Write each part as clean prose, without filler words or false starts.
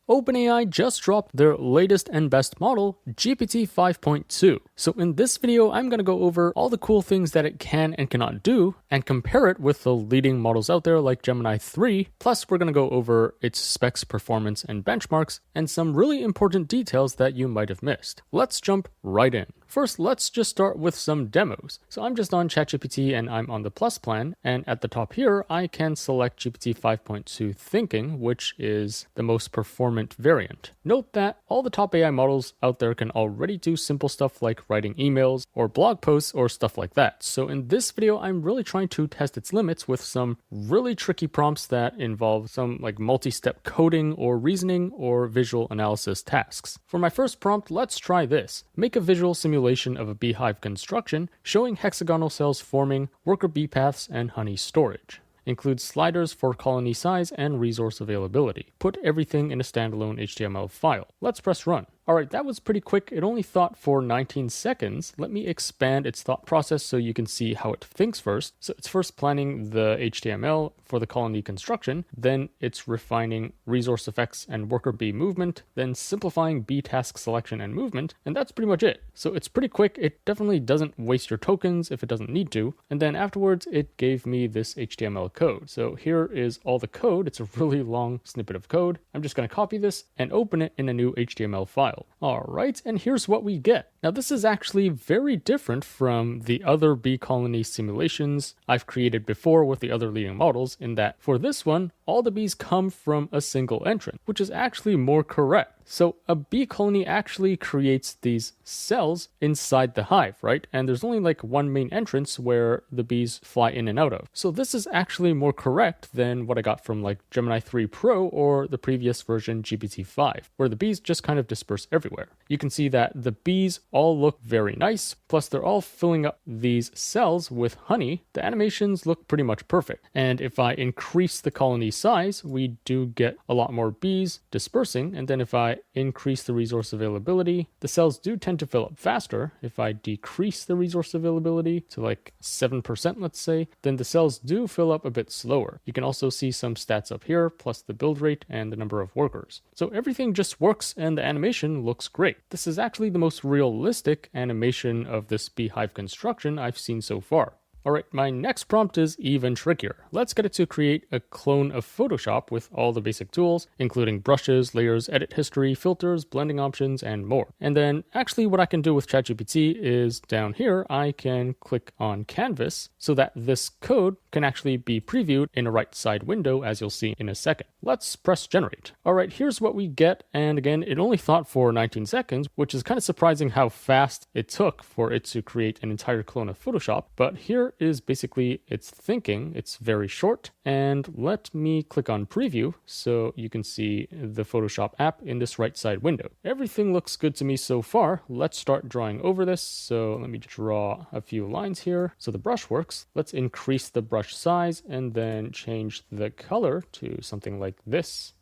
OpenAI just dropped their latest and best model, GPT-5.2. So in this video, I'm going to go over all the cool things that it can and cannot do, and compare it with the leading models out there like Gemini 3. Plus, we're going to go over its specs, performance, and benchmarks, and some really important details that you might have missed. Let's jump right in. First, let's just start with some demos. So I'm just on ChatGPT and I'm on the Plus plan, and at the top here, I can select GPT 5.2 Thinking, which is the most performant variant. Note that all the top AI models out there can already do simple stuff like writing emails or blog posts or stuff like that. So in this video, I'm really trying to test its limits with some really tricky prompts that involve some like multi-step coding or reasoning or visual analysis tasks. For my first prompt, let's try this. Make a visual simulation of a beehive construction showing hexagonal cells forming, worker bee paths, and honey storage. Includes sliders for colony size and resource availability. Put everything in a standalone HTML file. Let's press run. Alright, that was pretty quick. It only thought for 19 seconds. Let me expand its thought process so you can see how it thinks first. So it's first planning the HTML for the colony construction, then it's refining resource effects and worker bee movement, then simplifying bee task selection and movement, and that's pretty much it. So it's pretty quick. It definitely doesn't waste your tokens if it doesn't need to. And then afterwards, it gave me this HTML code. So here is all the code. It's a really long snippet of code. I'm just going to copy this and open it in a new HTML file. Alright, and here's what we get. Now this is actually very different from the other bee colony simulations I've created before with the other leading models, in that for this one, all the bees come from a single entrance, which is actually more correct. So a bee colony actually creates these cells inside the hive, right? And there's only like one main entrance where the bees fly in and out of. So this is actually more correct than what I got from like Gemini 3 Pro or the previous version GPT-5, where the bees just kind of disperse everywhere. You can see that the bees all look very nice, plus they're all filling up these cells with honey. The animations look pretty much perfect. And if I increase the colony size, we do get a lot more bees dispersing. And then if I increase the resource availability, the cells do tend to fill up faster. If I decrease the resource availability to like 7%, let's say, then the cells do fill up a bit slower. You can also see some stats up here, plus the build rate and the number of workers. So everything just works and the animation looks great. This is actually the most realistic animation of this beehive construction I've seen so far. Alright, my next prompt is even trickier. Let's get it to create a clone of Photoshop with all the basic tools, including brushes, layers, edit history, filters, blending options, and more. And then actually what I can do with ChatGPT is down here, I can click on Canvas so that this code can actually be previewed in a right side window, as you'll see in a second. Let's press generate. Alright, here's what we get. And again, it only thought for 19 seconds, which is kind of surprising how fast it took for it to create an entire clone of Photoshop. But here is basically its thinking. It's very short, and let me click on preview so you can see the Photoshop app in this right side window. Everything looks good to me so far. Let's start drawing over this. So let me draw a few lines here. So the brush works. Let's increase the brush size and then change the color to something like this.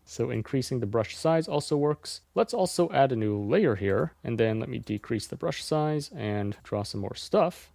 So increasing the brush size also works. Let's also add a new layer here, and then let me decrease the brush size and draw some more stuff.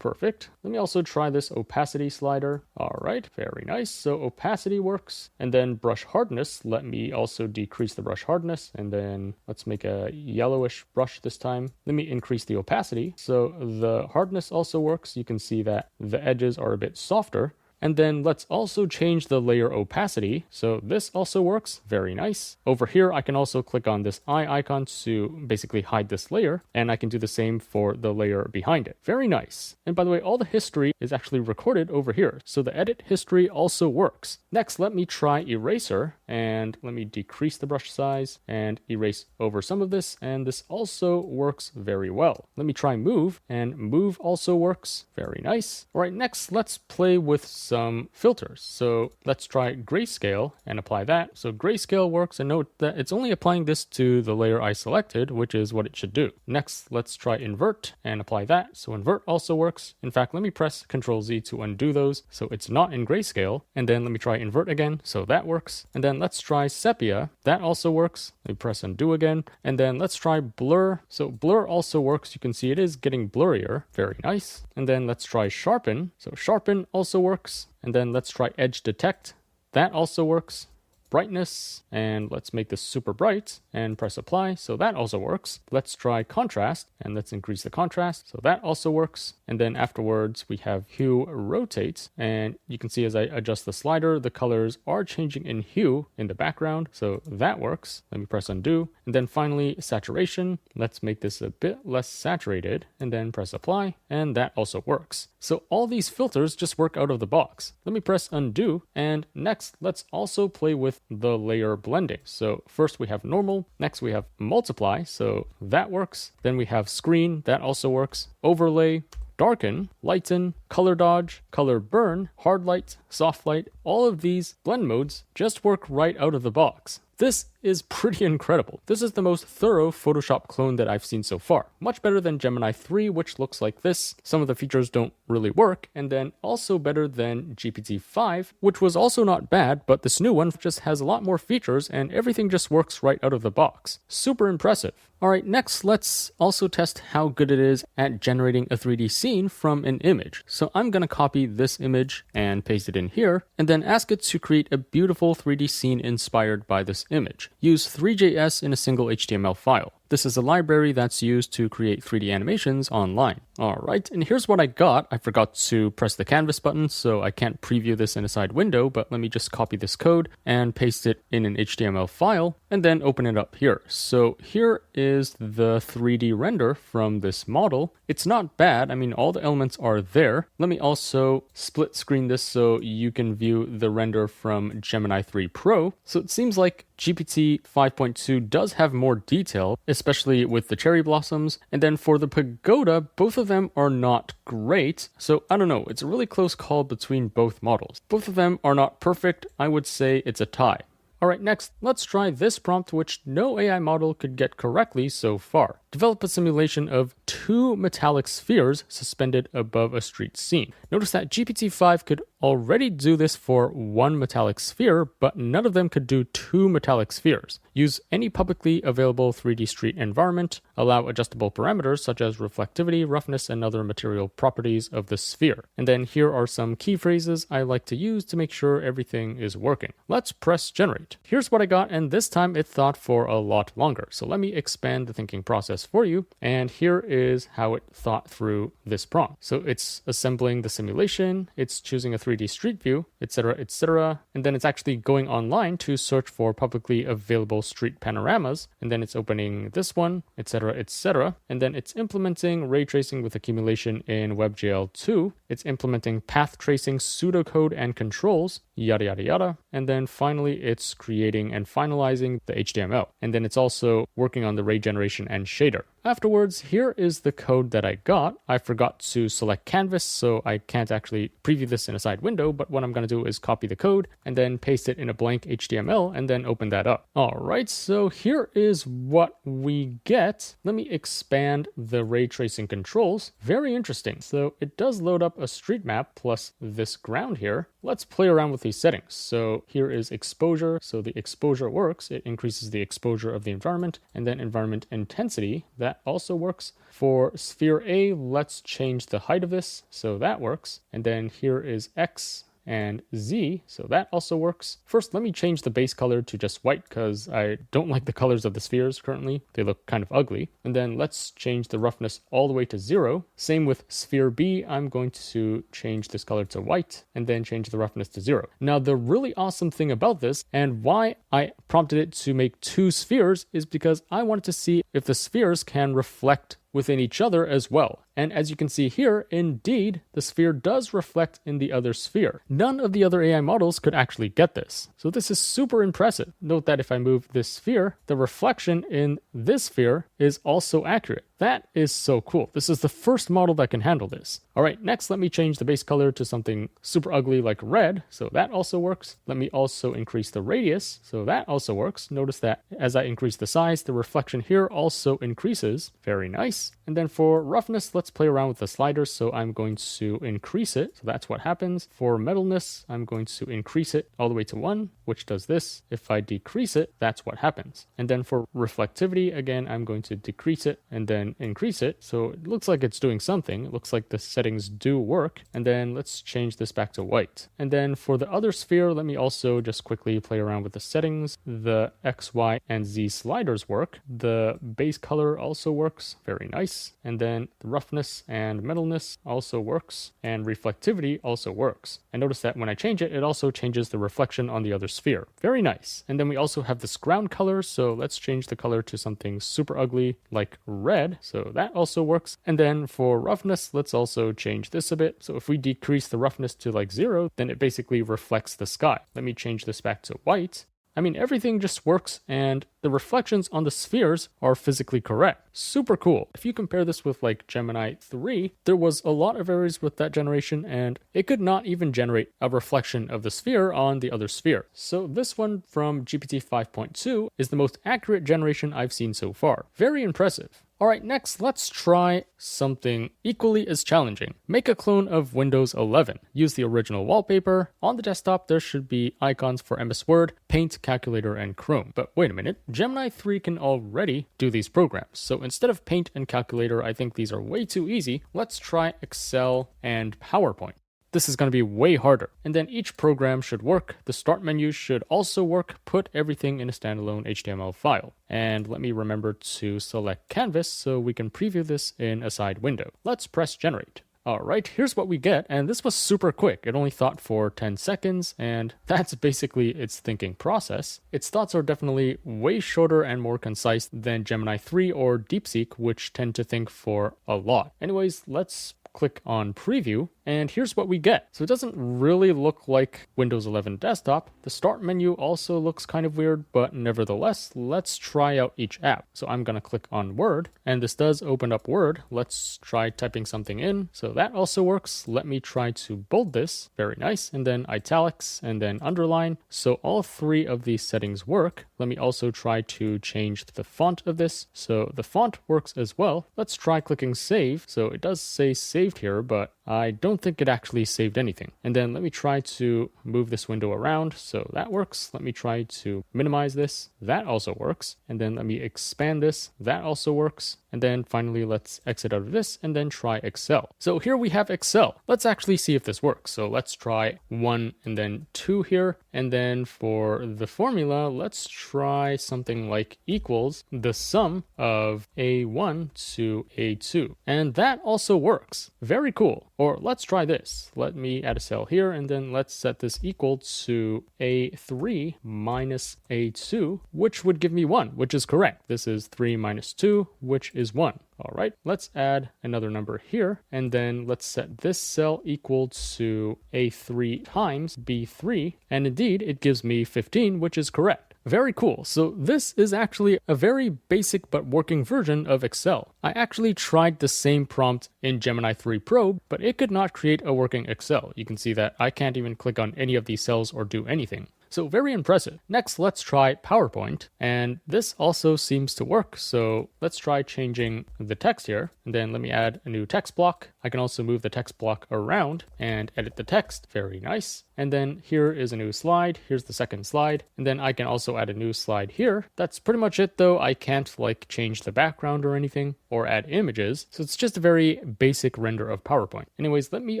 Perfect. Let me also try this opacity slider. All right, very nice. So opacity works. And then brush hardness. Let me also decrease the brush hardness. And then let's make a yellowish brush this time. Let me increase the opacity. So the hardness also works. You can see that the edges are a bit softer. And then let's also change the layer opacity. So this also works. Very nice. Over here, I can also click on this eye icon to basically hide this layer. And I can do the same for the layer behind it. Very nice. And by the way, all the history is actually recorded over here. So the edit history also works. Next, let me try eraser. And let me decrease the brush size and erase over some of this. And this also works very well. Let me try move. And move also works. Very nice. All right, next, let's play with some filters. So let's try grayscale and apply that. So grayscale works, and note that it's only applying this to the layer I selected, which is what it should do. Next, let's try invert and apply that. So invert also works. In fact, let me press Ctrl Z to undo those. So it's not in grayscale. And then let me try invert again. So that works. And then let's try sepia. That also works. Let me press undo again. And then let's try blur. So blur also works. You can see it is getting blurrier. Very nice. And then let's try sharpen. So sharpen also works. And then let's try edge detect. That also works. brightness, and let's make this super bright and press apply. So that also works. Let's try contrast, and let's increase the contrast. So that also works. And then afterwards we have hue rotate, and you can see as I adjust the slider, the colors are changing in hue in the background. So that works. Let me press undo. And then finally saturation. Let's make this a bit less saturated and then press apply, and that also works. So all these filters just work out of the box. Let me press undo, and next let's also play with the layer blending. So first we have normal, next we have multiply, so that works. Then we have screen, that also works. Overlay, darken, lighten, color dodge, color burn, hard light, soft light. All of these blend modes just work right out of the box. This is pretty incredible. This is the most thorough Photoshop clone that I've seen so far. Much better than Gemini 3, which looks like this. Some of the features don't really work, and then also better than GPT-5, which was also not bad, but this new one just has a lot more features and everything just works right out of the box. Super impressive. Alright, next let's also test how good it is at generating a 3D scene from an image. So I'm going to copy this image and paste it in here, and then ask it to create a beautiful 3D scene inspired by this image. Use Three.js in a single HTML file. This is a library that's used to create 3D animations online. Alright, and here's what I got. I forgot to press the canvas button, so I can't preview this in a side window, but let me just copy this code and paste it in an HTML file, and then open it up here. So here is the 3D render from this model. It's not bad. I mean, all the elements are there. Let me also split screen this so you can view the render from Gemini 3 Pro. So it seems like GPT 5.2 does have more detail, especially with the cherry blossoms. And then for the pagoda, both of them are not great. So I don't know, it's a really close call between both models. Both of them are not perfect. I would say it's a tie. Alright, next, let's try this prompt, which no AI model could get correctly so far. Develop a simulation of 2 metallic spheres suspended above a street scene. Notice that GPT-5 could already do this for 1 metallic sphere, but none of them could do 2 metallic spheres. Use any publicly available 3D street environment. Allow adjustable parameters such as reflectivity, roughness, and other material properties of the sphere. And then here are some key phrases I like to use to make sure everything is working. Let's press generate. Here's what I got, and this time it thought for a lot longer. So let me expand the thinking process for you, and here is how it thought through this prompt. So it's assembling the simulation, it's choosing a 3D street view, etc., and then it's actually going online to search for publicly available street panoramas, and then it's opening this one, etc., and then it's implementing ray tracing with accumulation in WebGL 2, it's implementing path tracing pseudocode and controls, yada yada yada, and then finally it's creating and finalizing the HTML, and then it's also working on the ray generation and shader. Afterwards, here is the code that I got. I forgot to select canvas, so I can't actually preview this in a side window, but what I'm going to do is copy the code and then paste it in a blank HTML and then open that up. Alright, so here is what we get. Let me expand the ray tracing controls. Very interesting. So it does load up a street map plus this ground here. Let's play around with these settings. So here is exposure. So the exposure works. It increases the exposure of the environment, and then environment intensity. That also works. For sphere A, let's change the height of this. So that works. And then here is X and Z, so that also works. First, let me change the base color to just white because I don't like the colors of the spheres currently. They look kind of ugly. And then let's change the roughness all the way to 0. Same with sphere B, I'm going to change this color to white and then change the roughness to 0. Now, the really awesome thing about this and why I prompted it to make 2 spheres is because I wanted to see if the spheres can reflect within each other as well. And as you can see here, indeed, the sphere does reflect in the other sphere. None of the other AI models could actually get this. So this is super impressive. Note that if I move this sphere, the reflection in this sphere is also accurate. That is so cool. This is the first model that can handle this. All right, next, let me change the base color to something super ugly like red. So that also works. Let me also increase the radius. So that also works. Notice that as I increase the size, the reflection here also increases. Very nice. And then for roughness, let's let's play around with the sliders. So I'm going to increase it. So that's what happens. For metalness, I'm going to increase it all the way to 1, which does this. If I decrease it, that's what happens. And then for reflectivity, again, I'm going to decrease it and then increase it. So it looks like it's doing something. It looks like the settings do work. And then let's change this back to white. And then for the other sphere, let me also just quickly play around with the settings. The X, Y, and Z sliders work. The base color also works. Very nice. And then the roughness and metalness also works. And reflectivity also works. And notice that when I change it, it also changes the reflection on the other sphere. Very nice. And then we also have this ground color. So let's change the color to something super ugly like red. So that also works. And then for roughness, let's also change this a bit. So if we decrease the roughness to like 0, then it basically reflects the sky. Let me change this back to white. I mean, everything just works, and the reflections on the spheres are physically correct. Super cool. If you compare this with like Gemini 3, there was a lot of errors with that generation, and it could not even generate a reflection of the sphere on the other sphere. So this one from GPT 5.2 is the most accurate generation I've seen so far. Very impressive. All right, next, let's try something equally as challenging. Make a clone of Windows 11. Use the original wallpaper. On the desktop, there should be icons for MS Word, Paint, Calculator, and Chrome. But wait a minute, Gemini 3 can already do these programs. So instead of Paint and Calculator, I think these are way too easy. Let's try Excel and PowerPoint. This is going to be way harder. And then each program should work. The start menu should also work. Put everything in a standalone HTML file. And let me remember to select Canvas so we can preview this in a side window. Let's press generate. All right, here's what we get. And this was super quick. It only thought for 10 seconds. And that's basically its thinking process. Its thoughts are definitely way shorter and more concise than Gemini 3 or DeepSeek, which tend to think for a lot. Anyways, let's click on preview, and here's what we get. So it doesn't really look like Windows 11 desktop. The start menu also looks kind of weird, but nevertheless, let's try out each app. So I'm gonna click on Word, and this does open up Word. Let's try typing something in. So that also works. Let me try to bold this. Very nice. And then italics, and then underline. So all 3 of these settings work. Let me also try to change the font of this. So the font works as well. Let's try clicking save. So it does say saved here, but I don't think it actually saved anything. And then let me try to move this window around. So that works. Let me try to minimize this. That also works. And then let me expand this. That also works. And then finally, let's exit out of this and then try Excel. So here we have Excel. Let's actually see if this works. So let's try 1 and then 2 here. And then for the formula, let's try something like equals the sum of A1 to A2. And that also works. Very cool. Or let's try this. Let me add a cell here, and then let's set this equal to A3 minus A2, which would give me 1, which is correct. This is 3 minus 2, which is 1. All right, let's add another number here, and then let's set this cell equal to A3 times B3, and indeed it gives me 15, which is correct. Very cool. So this is actually a very basic but working version of Excel. I actually tried the same prompt in Gemini 3 Pro, but it could not create a working Excel. You can see that I can't even click on any of these cells or do anything. So very impressive. Next, let's try PowerPoint. And this also seems to work. So let's try changing the text here. And then let me add a new text block. I can also move the text block around and edit the text. Very nice. And then here is a new slide. Here's the second slide. And then I can also add a new slide here. That's pretty much it though. I can't like change the background or anything or add images. So it's just a very basic render of PowerPoint. Anyways, let me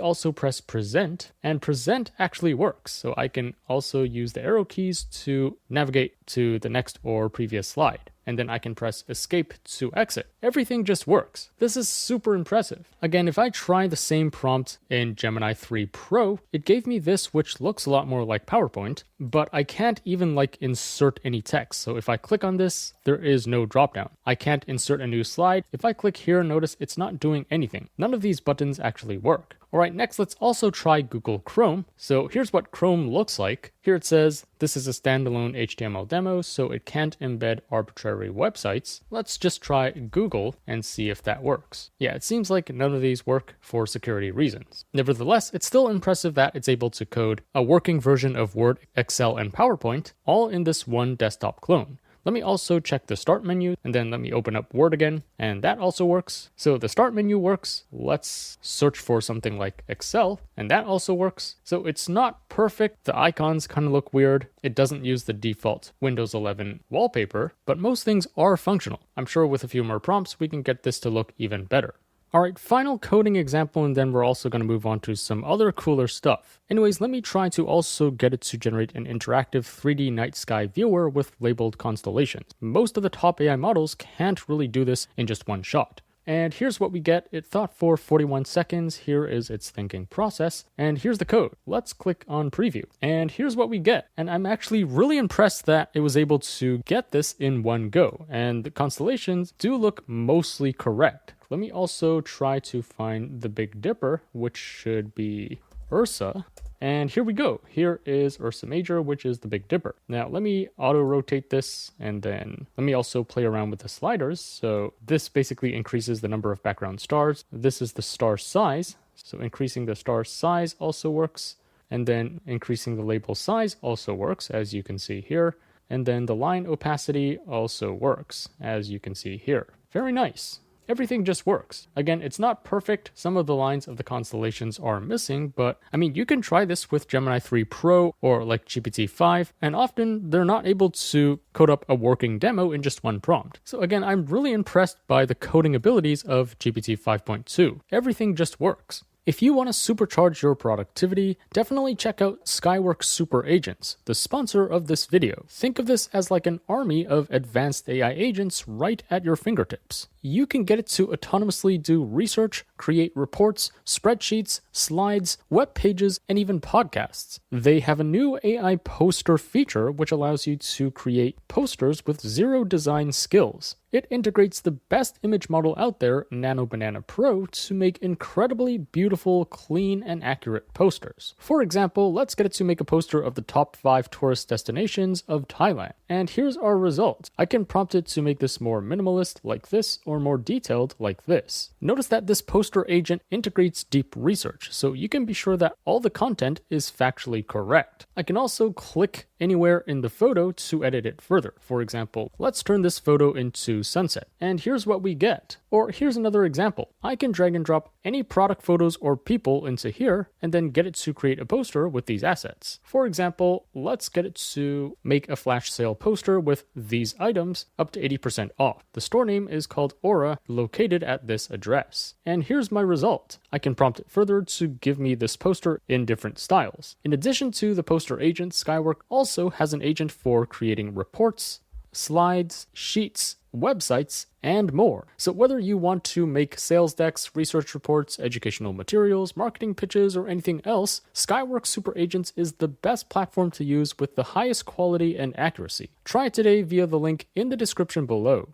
also press present, and present actually works. So I can also use the arrow keys to navigate to the next or previous slide. And then I can press escape to exit. Everything just works. This is super impressive. Again, if I try the same prompt in Gemini 3 Pro, it gave me this, which looks a lot more like PowerPoint, but I can't even like insert any text. So if I click on this, there is no dropdown. I can't insert a new slide. If I click here, notice it's not doing anything. None of these buttons actually work. All right, next, let's also try Google Chrome. So here's what Chrome looks like. Here it says, this is a standalone HTML demo, so it can't embed arbitrary websites. Let's just try Google and see if that works. Yeah, it seems like none of these work for security reasons. Nevertheless, it's still impressive that it's able to code a working version of Word, Excel, and PowerPoint all in this one desktop clone. Let me also check the start menu, and then let me open up Word again, and that also works. So the start menu works. Let's search for something like Excel, and that also works. So it's not perfect. The icons kind of look weird. It doesn't use the default Windows 11 wallpaper, but most things are functional. I'm sure with a few more prompts, we can get this to look even better. Alright, final coding example, and then we're also going to move on to some other cooler stuff. Anyways, let me try to also get it to generate an interactive 3D night sky viewer with labeled constellations. Most of the top AI models can't really do this in just one shot. And here's what we get. It thought for 41 seconds. Here is its thinking process. And here's the code. Let's click on preview. And here's what we get. And I'm actually really impressed that it was able to get this in one go. And the constellations do look mostly correct. Let me also try to find the Big Dipper, which should be Ursa. And here we go. Here is Ursa Major, which is the Big Dipper. Now, let me auto-rotate this, and then let me also play around with the sliders. So this basically increases the number of background stars. This is the star size. So increasing the star size also works. And then increasing the label size also works, as you can see here. And then the line opacity also works, as you can see here. Very nice. Everything just works. Again, it's not perfect. Some of the lines of the constellations are missing, but I mean, you can try this with Gemini 3 Pro or like GPT-5, and often they're not able to code up a working demo in just one prompt. So again, I'm really impressed by the coding abilities of GPT 5.2. Everything just works. If you want to supercharge your productivity, definitely check out Skywork Super Agents, the sponsor of this video. Think of this as like an army of advanced AI agents right at your fingertips. You can get it to autonomously do research, create reports, spreadsheets, slides, web pages, and even podcasts. They have a new AI poster feature which allows you to create posters with zero design skills. It integrates the best image model out there, Nano Banana Pro, to make incredibly beautiful, clean, and accurate posters. For example, let's get it to make a poster of the top 5 tourist destinations of Thailand. And here's our result. I can prompt it to make this more minimalist like this, or more detailed like this. Notice that this poster agent integrates deep research, so you can be sure that all the content is factually correct. I can also click anywhere in the photo to edit it further. For example, let's turn this photo into sunset. And here's what we get. Or here's another example. I can drag and drop any product photos or people into here and then get it to create a poster with these assets. For example, let's get it to make a flash sale poster with these items up to 80% off. The store name is called Aura, located at this address. And here's my result. I can prompt it further to give me this poster in different styles. In addition to the poster agent, Skywork also has an agent for creating reports, slides, sheets, websites, and more. So whether you want to make sales decks, research reports, educational materials, marketing pitches, or anything else, Skywork Super Agents is the best platform to use with the highest quality and accuracy. Try it today via the link in the description below.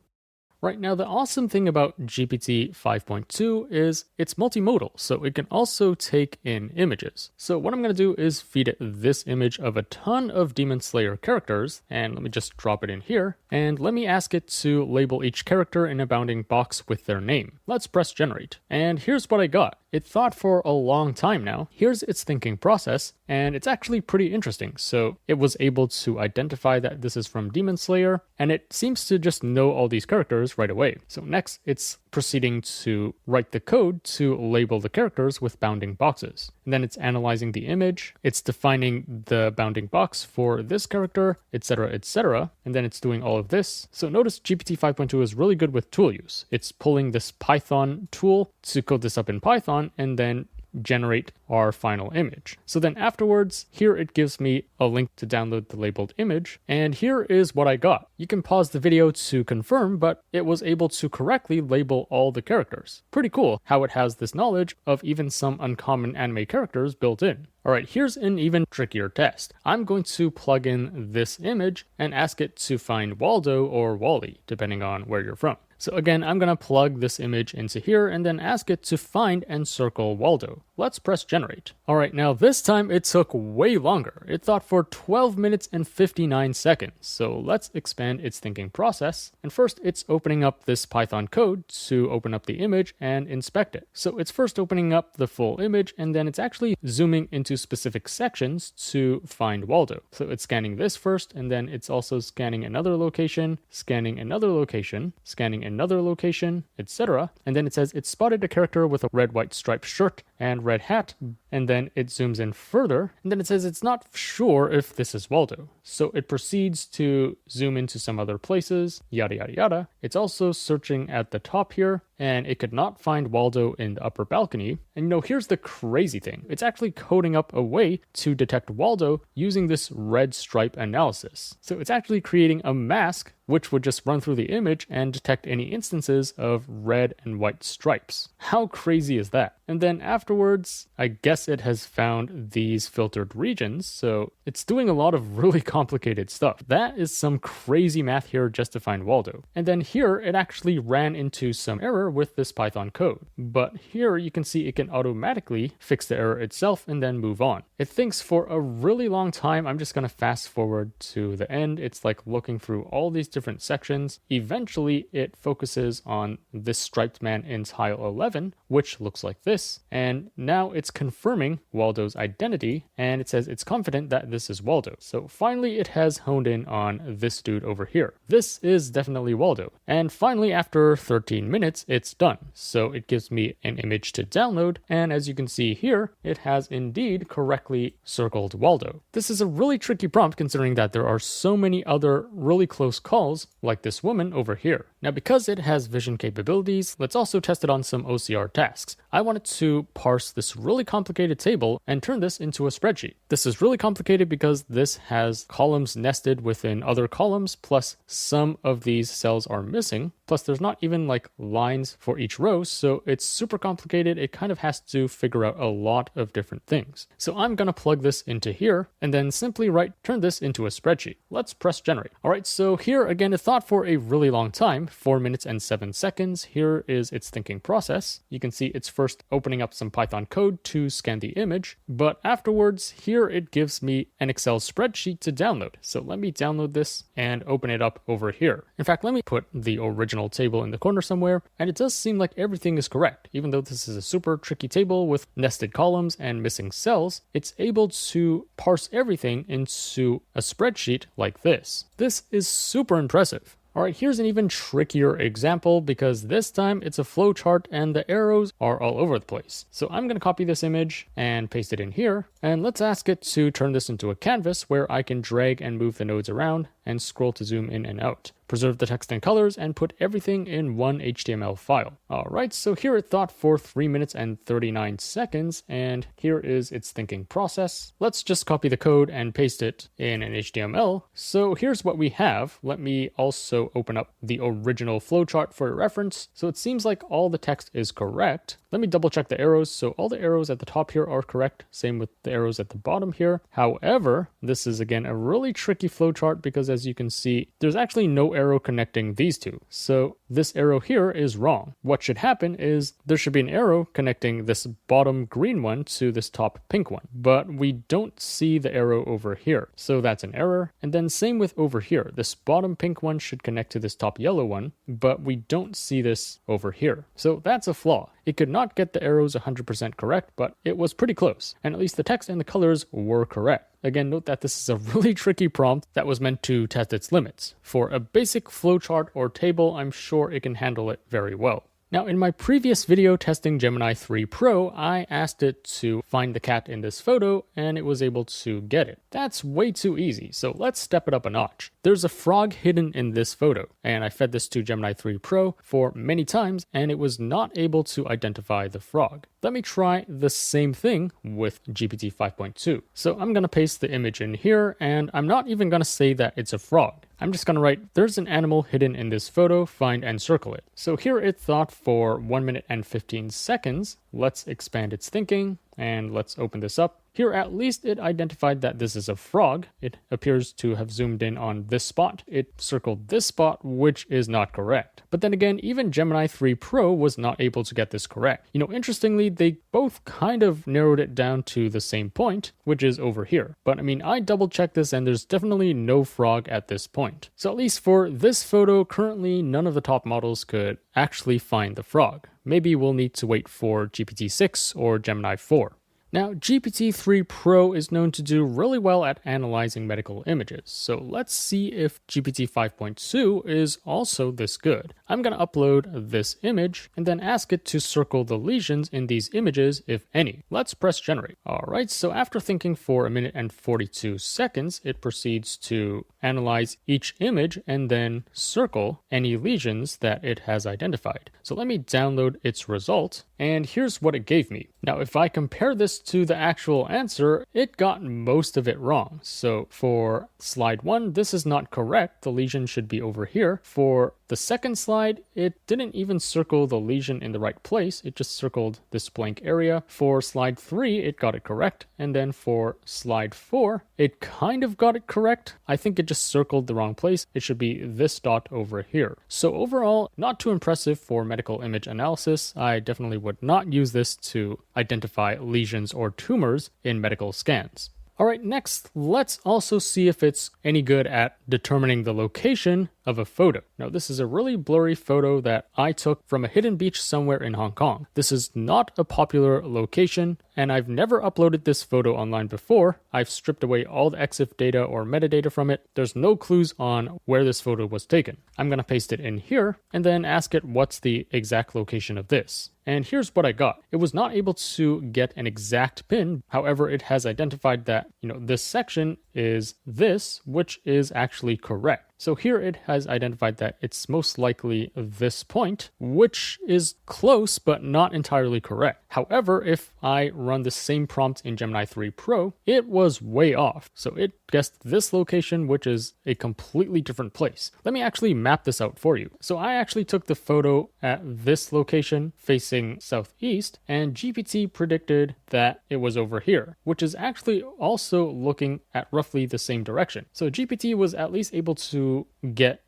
Right now, the awesome thing about GPT 5.2 is it's multimodal, so it can also take in images. So what I'm going to do is feed it this image of a ton of Demon Slayer characters, and let me just drop it in here, and let me ask it to label each character in a bounding box with their name. Let's press generate, and here's what I got. It thought for a long time now. Here's its thinking process, and it's actually pretty interesting. So it was able to identify that this is from Demon Slayer, and it seems to just know all these characters right away. So next, it's proceeding to write the code to label the characters with bounding boxes. And then it's analyzing the image, it's defining the bounding box for this character, etc., etc. And then it's doing all of this. So notice GPT 5.2 is really good with tool use. It's pulling this Python tool to code this up in Python and then generate our final image. So then afterwards, here it gives me a link to download the labeled image, and here is what I got. You can pause the video to confirm, but it was able to correctly label all the characters. Pretty cool how it has this knowledge of even some uncommon anime characters built in. Alright, here's an even trickier test. I'm going to plug in this image and ask it to find Waldo or Wally, depending on where you're from. So again, I'm going to plug this image into here and then ask it to find and circle Waldo. Let's press generate. Alright, now this time it took way longer. It thought for 12 minutes and 59 seconds. So let's expand and its thinking process. And first, it's opening up this Python code to open up the image and inspect it. So it's first opening up the full image, and then it's actually zooming into specific sections to find Waldo. So it's scanning this first, and then it's also scanning another location, scanning another location, scanning another location, etc. And then it says it spotted a character with a red-white striped shirt and red hat, and then it zooms in further, and then it says it's not sure if this is Waldo. So it proceeds to zoom into some other places, yada yada yada. It's also searching at the top here, and it could not find Waldo in the upper balcony. And here's the crazy thing. It's actually coding up a way to detect Waldo using this red stripe analysis. So it's actually creating a mask which would just run through the image and detect any instances of red and white stripes. How crazy is that? And then afterwards, I guess it has found these filtered regions, so it's doing a lot of really complicated stuff. That is some crazy math here just to find Waldo. And then here, it actually ran into some error with this Python code. But here you can see it can automatically fix the error itself and then move on. It thinks for a really long time. I'm just going to fast forward to the end. It's like looking through all these different sections. Eventually, it focuses on this striped man in tile 11, which looks like this. And now it's confirming Waldo's identity, and it says it's confident that this is Waldo. So finally, it has honed in on this dude over here. This is definitely Waldo. And finally, after 13 minutes, it's done. So it gives me an image to download, and as you can see here, it has indeed correctly circled Waldo. This is a really tricky prompt considering that there are so many other really close calls like this woman over here. Now, because it has vision capabilities, let's also test it on some OCR tasks. I wanted to parse this really complicated table and turn this into a spreadsheet. This is really complicated because this has columns nested within other columns, plus some of these cells are missing. Plus, there's not even like lines for each row, so it's super complicated. It kind of has to figure out a lot of different things. So I'm going to plug this into here and then simply turn this into a spreadsheet. Let's press generate. All right, so here again, it thought for a really long time, 4 minutes and 7 seconds. Here is its thinking process. You can see it's first opening up some Python code to scan the image, but afterwards here it gives me an Excel spreadsheet to download. So let me download this and open it up over here. In fact, let me put the original table in the corner somewhere, and it does seem like everything is correct. Even though this is a super tricky table with nested columns and missing cells, it's able to parse everything into a spreadsheet like this. This is super impressive. All right, here's an even trickier example because this time it's a flowchart and the arrows are all over the place. So I'm going to copy this image and paste it in here. And let's ask it to turn this into a canvas where I can drag and move the nodes around and scroll to zoom in and out. Preserve the text and colors, and put everything in one HTML file. All right, so here it thought for 3 minutes and 39 seconds, and here is its thinking process. Let's just copy the code and paste it in an HTML. So here's what we have. Let me also open up the original flowchart for reference. So it seems like all the text is correct. Let me double check the arrows. So all the arrows at the top here are correct. Same with the arrows at the bottom here. However, this is again a really tricky flowchart because as you can see, there's actually no arrow connecting these two. So this arrow here is wrong. What should happen is there should be an arrow connecting this bottom green one to this top pink one, but we don't see the arrow over here. So that's an error. And then same with over here. This bottom pink one should connect to this top yellow one, but we don't see this over here. So that's a flaw. It could not get the arrows 100% correct, but it was pretty close. And at least the text and the colors were correct. Again, note that this is a really tricky prompt that was meant to test its limits. For a basic flowchart or table, I'm sure it can handle it very well. Now, in my previous video testing Gemini 3 Pro, I asked it to find the cat in this photo, and it was able to get it. That's way too easy, so let's step it up a notch. There's a frog hidden in this photo, and I fed this to Gemini 3 Pro for many times, and it was not able to identify the frog. Let me try the same thing with GPT 5.2. So I'm going to paste the image in here, and I'm not even going to say that it's a frog. I'm just going to write, there's an animal hidden in this photo, find and circle it. So here it thought for 1 minute and 15 seconds. Let's expand its thinking and let's open this up. Here, at least it identified that this is a frog. It appears to have zoomed in on this spot. It circled this spot, which is not correct. But then again, even Gemini 3 Pro was not able to get this correct. Interestingly, they both kind of narrowed it down to the same point, which is over here. But I double checked this and there's definitely no frog at this point. So at least for this photo, currently none of the top models could actually find the frog. Maybe we'll need to wait for GPT-6 or Gemini 4. Now, GPT-3 Pro is known to do really well at analyzing medical images, so let's see if GPT-5.2 is also this good. I'm going to upload this image and then ask it to circle the lesions in these images, if any. Let's press generate. Alright, so after thinking for 1 minute and 42 seconds, it proceeds to analyze each image and then circle any lesions that it has identified. So let me download its result, and here's what it gave me. Now, if I compare this to the actual answer, it got most of it wrong. So for slide 1, this is not correct. The lesion should be over here. For the second slide, it didn't even circle the lesion in the right place. It just circled this blank area. For slide 3, it got it correct. And then for slide 4, it kind of got it correct. I think it just circled the wrong place. It should be this dot over here. So overall, not too impressive for medical image analysis. I definitely would not use this to identify lesions or tumors in medical scans. Alright, next, let's also see if it's any good at determining the location of a photo. Now, this is a really blurry photo that I took from a hidden beach somewhere in Hong Kong. This is not a popular location, and I've never uploaded this photo online before. I've stripped away all the EXIF data or metadata from it. There's no clues on where this photo was taken. I'm going to paste it in here and then ask it what's the exact location of this. And here's what I got. It was not able to get an exact pin. However, it has identified that, this section is this, which is actually correct. So here it has identified that it's most likely this point, which is close but not entirely correct. However, if I run the same prompt in Gemini 3 Pro, it was way off. So it guessed this location, which is a completely different place. Let me actually map this out for you. So I actually took the photo at this location facing southeast, and GPT predicted that it was over here, which is actually also looking at roughly the same direction. So GPT was at least able to get,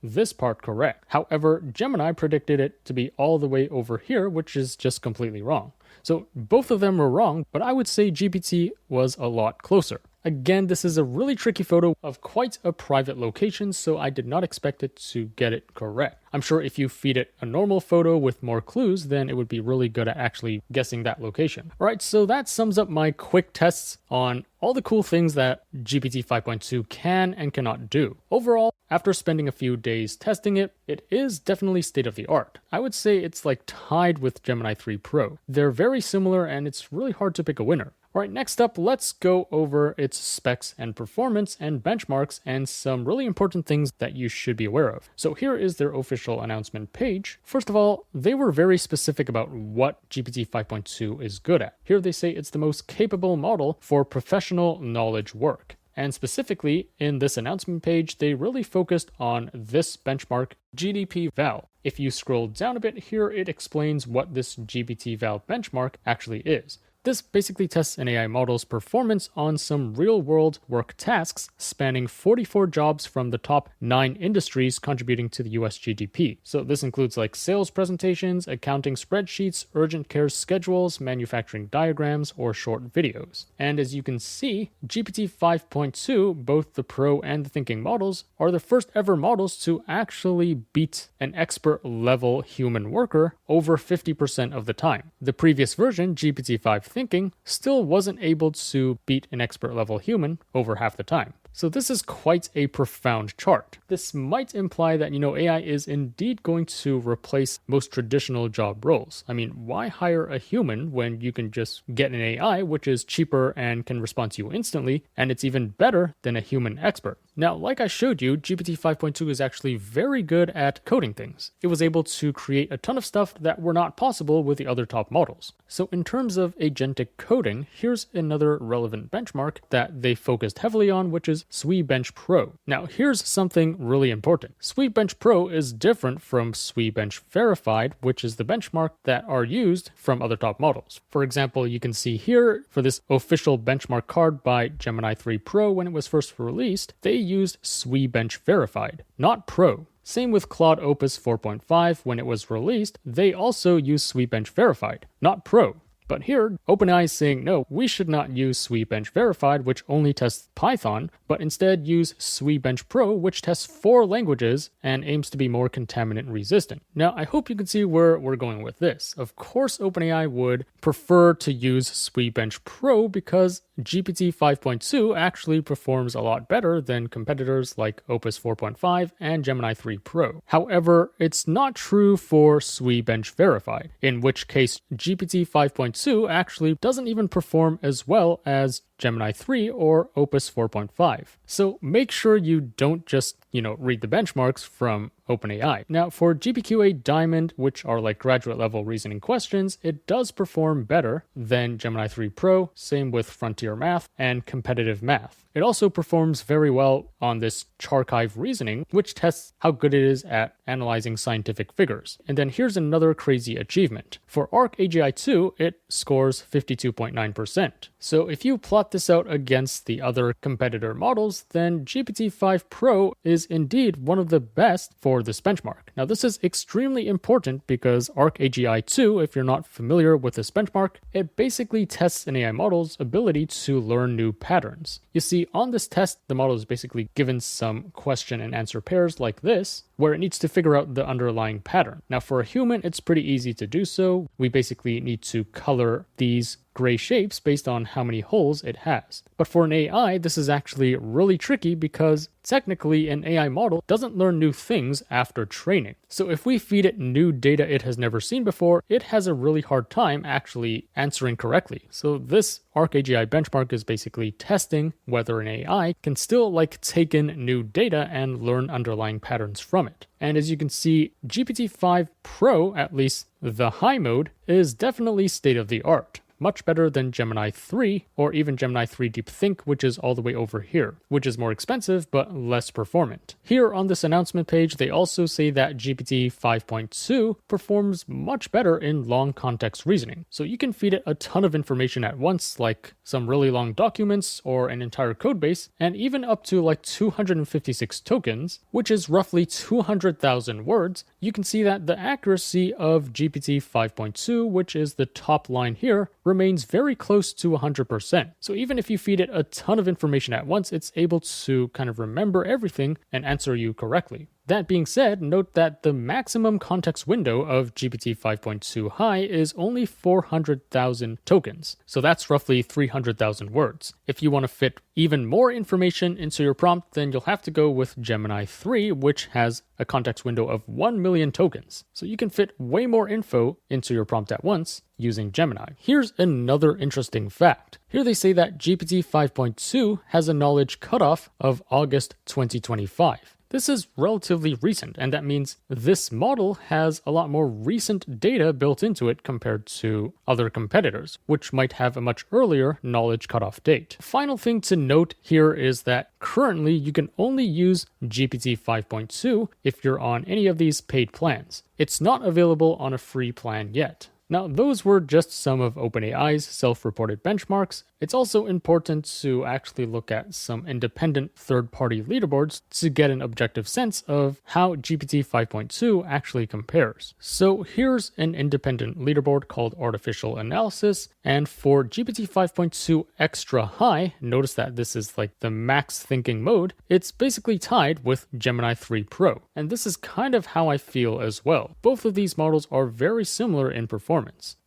this part correct. However, Gemini predicted it to be all the way over here, which is just completely wrong. So both of them were wrong, but I would say GPT was a lot closer. Again, this is a really tricky photo of quite a private location, so I did not expect it to get it correct. I'm sure if you feed it a normal photo with more clues, then it would be really good at actually guessing that location. All right, so that sums up my quick tests on all the cool things that GPT 5.2 can and cannot do. Overall, after spending a few days testing it, it is definitely state of the art. I would say it's like tied with Gemini 3 Pro. They're very similar and it's really hard to pick a winner. All right, next up, let's go over its specs and performance and benchmarks and some really important things that you should be aware of. So here is their official announcement page. First of all, they were very specific about what GPT 5.2 is good at. Here they say it's the most capable model for professional knowledge work. And specifically, in this announcement page, they really focused on this benchmark, GPT-Val. If you scroll down a bit here, it explains what this GPT-Val benchmark actually is. This basically tests an AI model's performance on some real-world work tasks spanning 44 jobs from the top 9 industries contributing to the US GDP. So this includes like sales presentations, accounting spreadsheets, urgent care schedules, manufacturing diagrams, or short videos. And as you can see, GPT 5.2, both the Pro and the thinking models, are the first ever models to actually beat an expert-level human worker over 50% of the time. The previous version, GPT-5 Thinking, still wasn't able to beat an expert level human over half the time. So this is quite a profound chart. This might imply that, AI is indeed going to replace most traditional job roles. I mean, why hire a human when you can just get an AI which is cheaper and can respond to you instantly, and it's even better than a human expert? Now, like I showed you, GPT 5.2 is actually very good at coding things. It was able to create a ton of stuff that were not possible with the other top models. So in terms of agentic coding, here's another relevant benchmark that they focused heavily on, which is SweBench Pro. Now, here's something really important. SweBench Pro is different from SweBench Verified, which is the benchmark that are used from other top models. For example, you can see here for this official benchmark card by Gemini 3 Pro when it was first released, they used SweBench Verified, not Pro. Same with Claude Opus 4.5 when it was released, they also used SweBench Verified, not Pro. But here, OpenAI is saying, no, we should not use SweBench Verified, which only tests Python, but instead use SweBench Pro, which tests 4 languages and aims to be more contaminant resistant. Now, I hope you can see where we're going with this. Of course, OpenAI would prefer to use SweBench Pro because GPT 5.2 actually performs a lot better than competitors like Opus 4.5 and Gemini 3 Pro. However, it's not true for SweBench Verified, in which case GPT 5.2 actually doesn't even perform as well as Gemini 3 or Opus 4.5. So make sure you don't just, read the benchmarks from OpenAI. Now, for GPQA Diamond, which are like graduate level reasoning questions, it does perform better than Gemini 3 Pro, same with Frontier Math and Competitive Math. It also performs very well on this Charkive reasoning, which tests how good it is at analyzing scientific figures. And then here's another crazy achievement. For ArcAGI 2, it scores 52.9%. So if you plot this out against the other competitor models, then GPT-5 Pro is indeed one of the best for this benchmark. Now, this is extremely important because ArcAGI 2, if you're not familiar with this benchmark, it basically tests an AI model's ability to learn new patterns. You see, on this test, the model is basically given some question and answer pairs like this, where it needs to figure out the underlying pattern. Now, for a human, it's pretty easy to do so. We basically need to color these gray shapes based on how many holes it has. But for an AI, this is actually really tricky because technically an AI model doesn't learn new things after training. So if we feed it new data it has never seen before, it has a really hard time actually answering correctly. So this ArcAGI benchmark is basically testing whether an AI can still take in new data and learn underlying patterns from it. And as you can see, GPT-5 Pro, at least the high mode, is definitely state of the art. Much better than Gemini 3 or even Gemini 3 Deep Think, which is all the way over here, which is more expensive but less performant. Here on this announcement page, they also say that GPT 5.2 performs much better in long context reasoning. So you can feed it a ton of information at once, like some really long documents or an entire code base, and even up to 256 tokens, which is roughly 200,000 words. You can see that the accuracy of GPT 5.2, which is the top line here, remains very close to 100%. So even if you feed it a ton of information at once, it's able to kind of remember everything and answer you correctly. That being said, note that the maximum context window of GPT 5.2 High is only 400,000 tokens. So that's roughly 300,000 words. If you want to fit even more information into your prompt, then you'll have to go with Gemini 3, which has a context window of 1 million tokens. So you can fit way more info into your prompt at once using Gemini. Here's another interesting fact. Here they say that GPT 5.2 has a knowledge cutoff of August 2025. This is relatively recent, and that means this model has a lot more recent data built into it compared to other competitors, which might have a much earlier knowledge cutoff date. Final thing to note here is that currently you can only use GPT 5.2 if you're on any of these paid plans. It's not available on a free plan yet. Now, those were just some of OpenAI's self-reported benchmarks. It's also important to actually look at some independent third-party leaderboards to get an objective sense of how GPT 5.2 actually compares. So here's an independent leaderboard called Artificial Analysis, and for GPT 5.2 Extra High, notice that this is the max thinking mode, it's basically tied with Gemini 3 Pro. And this is kind of how I feel as well. Both of these models are very similar in performance.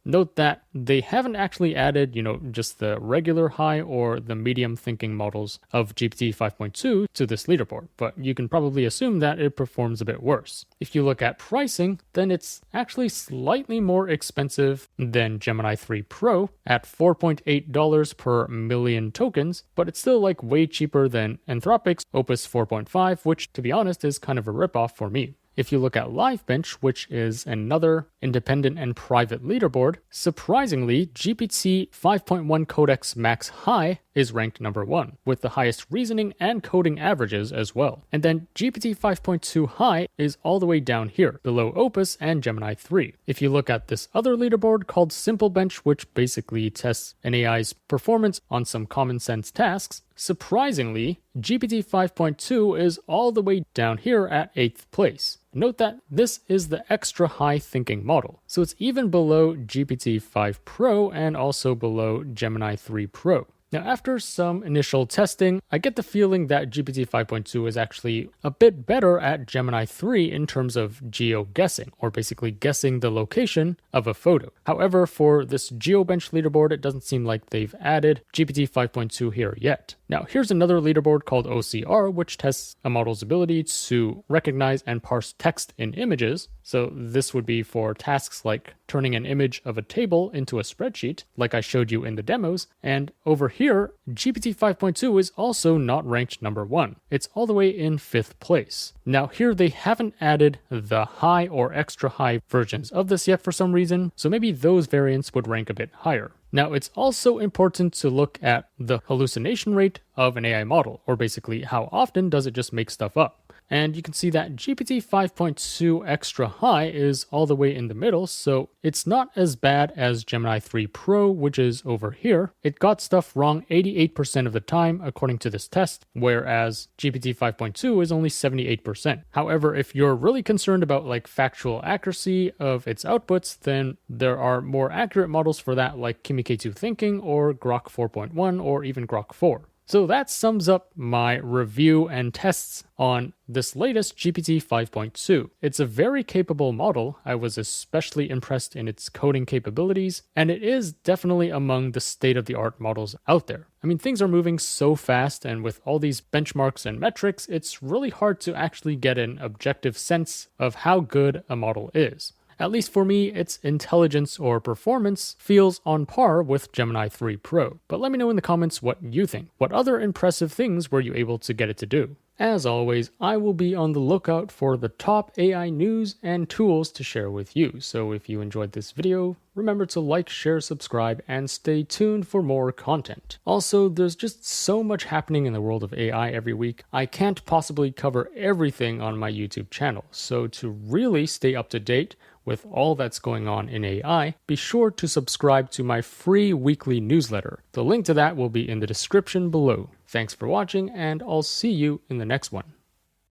Note that they haven't actually added, just the regular high or the medium thinking models of GPT 5.2 to this leaderboard, but you can probably assume that it performs a bit worse. If you look at pricing, then it's actually slightly more expensive than Gemini 3 Pro at $4.8 per million tokens, but it's still like way cheaper than Anthropic's Opus 4.5, which to be honest is kind of a ripoff for me. If you look at LiveBench, which is another independent and private leaderboard, surprisingly, GPT 5.1 Codex Max High is ranked number 1, with the highest reasoning and coding averages as well. And then GPT 5.2 High is all the way down here, below Opus and Gemini 3. If you look at this other leaderboard called SimpleBench, which basically tests an AI's performance on some common sense tasks, surprisingly, GPT 5.2 is all the way down here at 8th place. Note that this is the extra high thinking model, so it's even below GPT-5 Pro and also below Gemini 3 Pro. Now, after some initial testing, I get the feeling that GPT 5.2 is actually a bit better at Gemini 3 in terms of geoguessing, or basically guessing the location of a photo. However, for this GeoBench leaderboard, it doesn't seem like they've added GPT 5.2 here yet. Now, here's another leaderboard called OCR, which tests a model's ability to recognize and parse text in images. So this would be for tasks like turning an image of a table into a spreadsheet, like I showed you in the demos. And over here, GPT 5.2 is also not ranked number 1. It's all the way in 5th place. Now here they haven't added the high or extra high versions of this yet for some reason, so maybe those variants would rank a bit higher. Now, it's also important to look at the hallucination rate of an AI model, or basically how often does it just make stuff up. And you can see that GPT 5.2 extra high is all the way in the middle, so it's not as bad as Gemini 3 Pro, which is over here. It got stuff wrong 88% of the time according to this test, whereas GPT 5.2 is only 78%. However, if you're really concerned about like factual accuracy of its outputs, then there are more accurate models for that like Kimi K2 Thinking or Grok 4.1 or even Grok 4. So that sums up my review and tests on this latest GPT 5.2. It's a very capable model. I was especially impressed in its coding capabilities, and it is definitely among the state-of-the-art models out there. I mean, things are moving so fast, and with all these benchmarks and metrics, it's really hard to actually get an objective sense of how good a model is. At least for me, its intelligence or performance feels on par with Gemini 3 Pro. But let me know in the comments what you think. What other impressive things were you able to get it to do? As always, I will be on the lookout for the top AI news and tools to share with you. So if you enjoyed this video, remember to like, share, subscribe, and stay tuned for more content. Also, there's just so much happening in the world of AI every week. I can't possibly cover everything on my YouTube channel. So to really stay up to date with all that's going on in AI, be sure to subscribe to my free weekly newsletter. The link to that will be in the description below. Thanks for watching, and I'll see you in the next one.